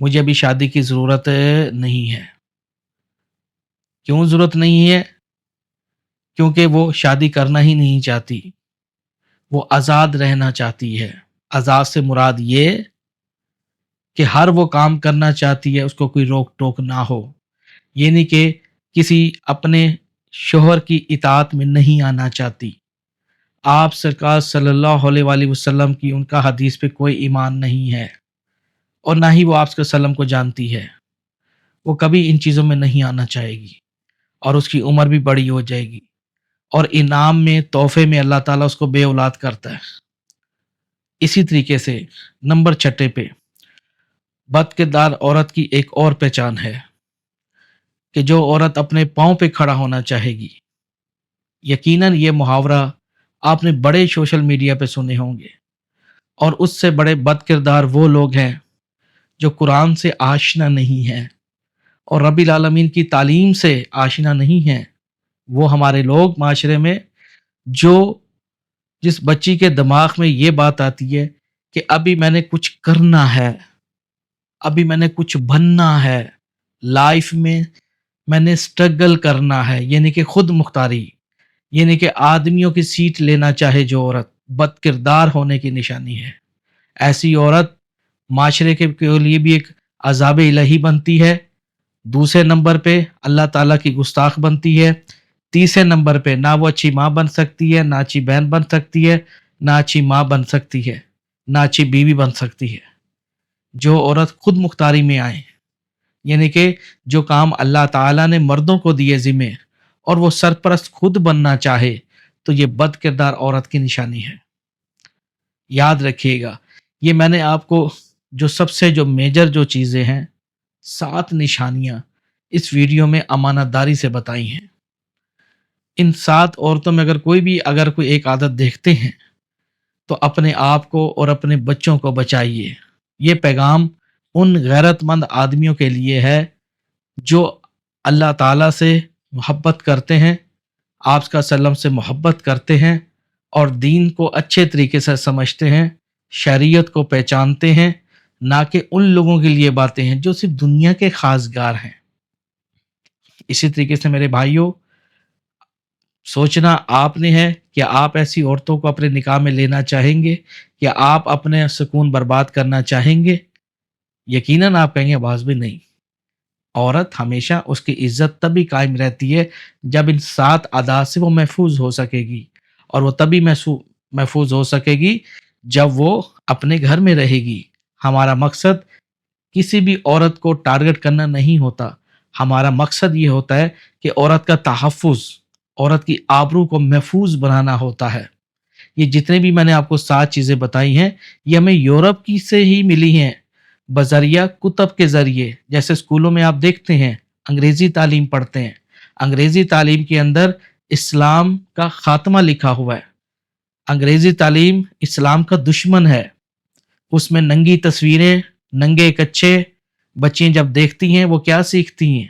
مجھے ابھی شادی کی ضرورت نہیں ہے. کیوں ضرورت نہیں ہے؟ کیونکہ وہ شادی کرنا ہی نہیں چاہتی، وہ آزاد رہنا چاہتی ہے. آزاد سے مراد یہ کہ ہر وہ کام کرنا چاہتی ہے، اس کو کوئی روک ٹوک نہ ہو. یہ نہیں کہ کسی اپنے شوہر کی اطاعت میں نہیں آنا چاہتی. آپ سرکار صلی اللہ علیہ وآلہ وسلم کی ان کا حدیث پہ کوئی ایمان نہیں ہے، اور نہ ہی وہ آپ صلی اللہ علیہ وسلم کو جانتی ہے. وہ کبھی ان چیزوں میں نہیں آنا چاہے گی، اور اس کی عمر بھی بڑی ہو جائے گی، اور انعام میں تحفے میں اللہ تعالیٰ اس کو بے اولاد کرتا ہے. اسی طریقے سے نمبر 6 پہ بد کردار عورت کی ایک اور پہچان ہے کہ جو عورت اپنے پاؤں پہ کھڑا ہونا چاہے گی. یقیناً یہ محاورہ آپ نے بڑے سوشل میڈیا پہ سنے ہوں گے، اور اس سے بڑے بد کردار وہ لوگ ہیں جو قرآن سے آشنا نہیں ہیں اور رب العالمین کی تعلیم سے آشنا نہیں ہیں. وہ ہمارے لوگ معاشرے میں جو جس بچی کے دماغ میں یہ بات آتی ہے کہ ابھی میں نے کچھ کرنا ہے، ابھی میں نے کچھ بننا ہے، لائف میں نے سٹرگل کرنا ہے، یعنی کہ خود مختاری، یعنی کہ آدمیوں کی سیٹ لینا چاہے جو عورت، بد کردار ہونے کی نشانی ہے. ایسی عورت معاشرے کے لیے بھی ایک عذاب الہی بنتی ہے. دوسرے نمبر پہ اللہ تعالیٰ کی گستاخ بنتی ہے. تیسرے نمبر پہ نہ وہ اچھی ماں بن سکتی ہے، نہ اچھی بہن بن سکتی ہے، نہ اچھی ماں بن سکتی ہے، نہ اچھی بیوی بن سکتی ہے. جو عورت خود مختاری میں آئے، یعنی کہ جو کام اللہ تعالیٰ نے مردوں کو دیے ذمے اور وہ سرپرست خود بننا چاہے، تو یہ بد کردار عورت کی نشانی ہے. یاد رکھیے گا، یہ میں نے آپ کو جو میجر جو چیزیں ہیں، 7 نشانیاں اس ویڈیو میں امانت داری سے بتائی ہیں. ان 7 عورتوں میں اگر کوئی ایک عادت دیکھتے ہیں تو اپنے آپ کو اور اپنے بچوں کو بچائیے. یہ پیغام ان غیرت مند آدمیوں کے لیے ہے جو اللہ تعالیٰ سے محبت کرتے ہیں، آپ کا وسلم سے محبت کرتے ہیں، اور دین کو اچھے طریقے سے سمجھتے ہیں، شریعت کو پہچانتے ہیں. نہ کہ ان لوگوں کے لیے باتیں ہیں جو صرف دنیا کے خواستگار ہیں. اسی طریقے سے میرے بھائیوں، سوچنا آپ نے ہے کہ آپ ایسی عورتوں کو اپنے نکاح میں لینا چاہیں گے، یا آپ اپنے سکون برباد کرنا چاہیں گے؟ یقیناً آپ کہیں گے آواز بھی نہیں. عورت ہمیشہ اس کی عزت تبھی قائم رہتی ہے جب ان 7 عادات سے وہ محفوظ ہو سکے گی، اور وہ تبھی محفوظ ہو سکے گی جب وہ اپنے گھر میں رہے گی. ہمارا مقصد کسی بھی عورت کو ٹارگٹ کرنا نہیں ہوتا. ہمارا مقصد یہ ہوتا ہے کہ عورت کا تحفظ، عورت کی آبرو کو محفوظ بنانا ہوتا ہے. یہ جتنے بھی میں نے آپ کو 7 چیزیں بتائی ہیں، یہ ہمیں یورپ کی سے ہی ملی ہیں، بذریعہ کتب کے ذریعے. جیسے اسکولوں میں آپ دیکھتے ہیں انگریزی تعلیم پڑھتے ہیں، انگریزی تعلیم کے اندر اسلام کا خاتمہ لکھا ہوا ہے. انگریزی تعلیم اسلام کا دشمن ہے. اس میں ننگی تصویریں، ننگے کچے بچیاں جب دیکھتی ہیں وہ کیا سیکھتی ہیں؟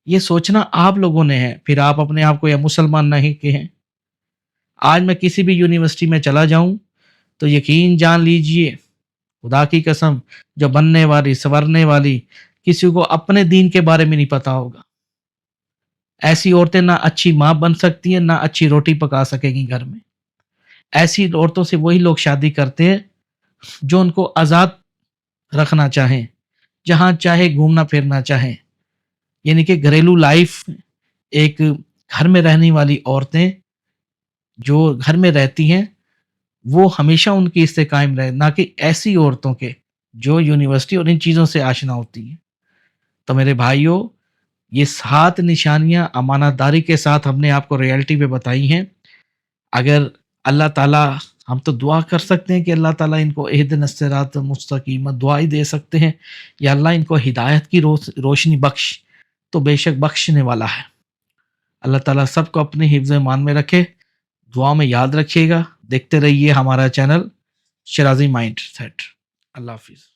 یہ سوچنا آپ لوگوں نے ہے. پھر آپ اپنے آپ کو یا مسلمان نہیں کہیں. آج میں کسی بھی یونیورسٹی میں چلا جاؤں تو یقین جان لیجئے، خدا کی قسم، جو بننے والی سنورنے والی کسی کو اپنے دین کے بارے میں نہیں پتا ہوگا. ایسی عورتیں نہ اچھی ماں بن سکتی ہیں، نہ اچھی روٹی پکا سکیں گی گھر میں. ایسی عورتوں سے وہی لوگ شادی کرتے ہیں جو ان کو آزاد رکھنا چاہیں، جہاں چاہے گھومنا پھرنا چاہیں. یعنی کہ گھریلو لائف، ایک گھر میں رہنے والی عورتیں جو گھر میں رہتی ہیں وہ ہمیشہ ان کی اس سے قائم رہے، نہ کہ ایسی عورتوں کے جو یونیورسٹی اور ان چیزوں سے آشنا ہوتی ہیں. تو میرے بھائیوں، یہ 7 نشانیاں امانت داری کے ساتھ ہم نے آپ کو ریئلٹی پہ بتائی ہیں. اگر اللہ تعالیٰ، ہم تو دعا کر سکتے ہیں کہ اللہ تعالیٰ ان کو اہدنا الصراط المستقیم دعائی دے سکتے ہیں، یا اللہ ان کو ہدایت کی روشنی بخش، تو بے شک بخشنے والا ہے. اللہ تعالیٰ سب کو اپنے حفظ ایمان میں رکھے. دعا میں یاد رکھیے گا. دیکھتے رہیے ہمارا چینل شرازی مائنڈ سیٹ. اللہ حافظ.